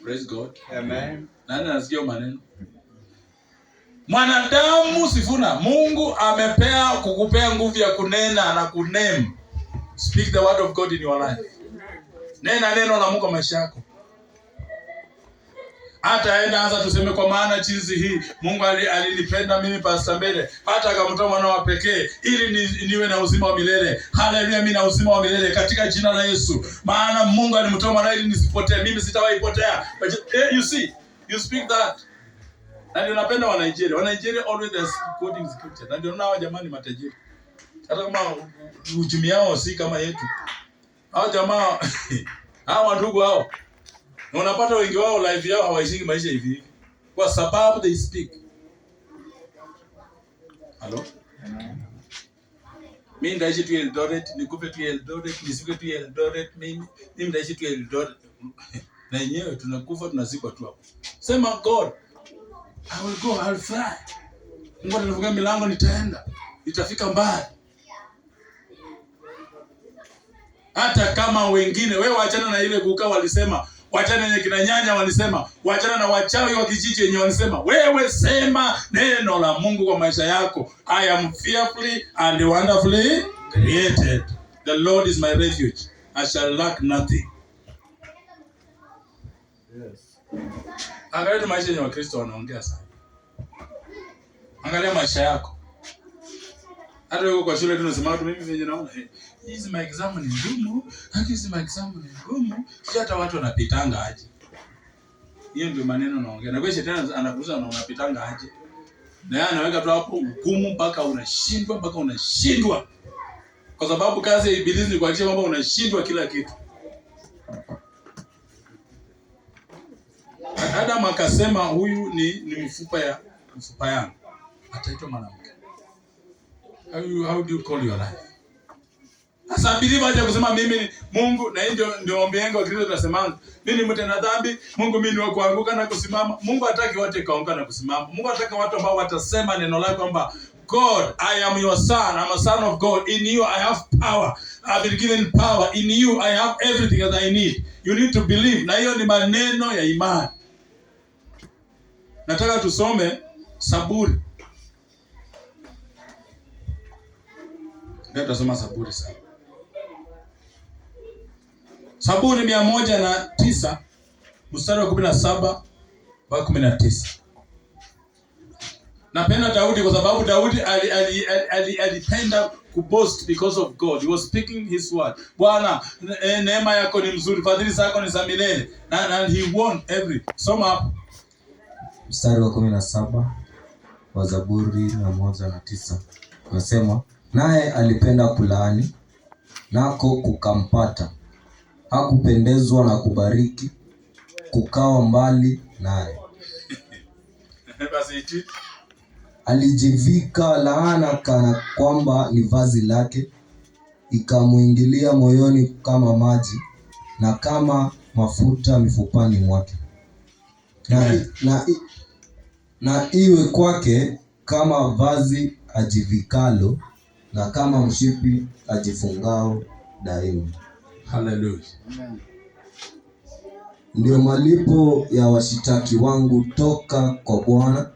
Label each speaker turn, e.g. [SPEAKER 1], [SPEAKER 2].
[SPEAKER 1] Praise God.
[SPEAKER 2] Amen.
[SPEAKER 1] Nani anasikia maneno? Mwanadamu Sifuna, Mungu kukupea nguvu ya kunena na kuname. Speak the word of God in your life. Nena neno la Mungu kwa maisha yako. Hata anza tuseme kwa maana jinsi hii Mungu alinipenda mimi Pastor Mbele hata akamtoa mwana wa pekee ili niwe na uzima wa milele. Haleluya, mimi na uzima wa milele katika jina la Yesu. Maana Mungu alimtoa mwana ili nisipotee, mimi sitawahi potea. You see, you speak that. Na ndio napenda wa Nigeria. Wa Nigeria always are quoting scripture. Na ndio nao jamani matajiri. Hata kama uchumi yao si kama yetu. Hao jamaa hao ndugu hao. Na unapata wengi wao life yao hawaishi maisha hivi. Kwa sababu they speak. Hello? Mimi ndaishi tu Eldoret, nikupe tu Eldoret, nisike tu Eldoret, mimi ndaishi tu Eldoret. Na yenyewe tunakufa tunazikwa tu hapo. Sema God, I will go, I will fly. Mungu atanifungulia milango, nitaenda. Nitafika mbali. Hata kama wengine, wewe waachana na ile kukaa walisema, waachana na kina nyanya walisema, waachana na wachawi wa kijiji wenyewe walisema, wewe sema neno la Mungu kwa maisha yako. I am fearfully and wonderfully created. The Lord is my refuge. I shall lack nothing.
[SPEAKER 2] Yes.
[SPEAKER 1] Angalia maisha ya Wakristo wanaongea sana. Angalia maisha yako. Hata wewe kwa shule tunasema watu mimi venye naona hizi my exam ni ngumu, hizi my exam ni ngumu. Hata watu wanapitanga aje. Hiyo ndio maneno naongea. Na kwa shetani anakuuliza na unapitanga aje. Na yeye anaweka tu hapo ngumu mpaka unashindwa. Kwa sababu kazi ya ibilisi ni kuhakikisha kwamba unashindwa kila kitu. Adam akasema huyu ni mfupa yangu. Ataitwa mwanamke. How do you call your life? Sasa believe aje kusema mimi Mungu, na ndio ombi yangu Kristo tunasema mimi ni mtenda dhambi, Mungu mimi ni wa kuanguka na kusimama. Mungu hataki watu kaanguka na kusimama. Mungu anataka watu ambao watasema neno lake kwamba God, I am your son. I'm a son of God. In you I have power. I've been given power. In you I have everything that I need. You need to believe. Na hiyo ni maneno ya imani. Nataka tusome Saburi. Ndio tutasoma Saburi sasa. Saburi 109 mstari wa 17 wa 19. Napenda Daudi kwa sababu Daudi alipenda kuboast because of God. He was speaking his word. Bwana, neema yako ni mzuri, fadhili zako ni za milele. And he won every. Soma hapo.
[SPEAKER 3] Mstari wa 17 wa Zaburi 109. Nasema, naye alipenda kulaani, nako kukampata. Hakupendezwa na kubariki, kukawa mbali naye. Alijivika laana kana kwamba ni vazi lake, ikamuingilia moyoni kama maji na kama mafuta mifupani mwake. Na iwe kwake kama vazi ajivikalo na kama mshipi ajifungao daima.
[SPEAKER 1] Hallelujah.
[SPEAKER 2] Amen.
[SPEAKER 3] Ndio malipo ya washitaki wangu toka kwa Bwana,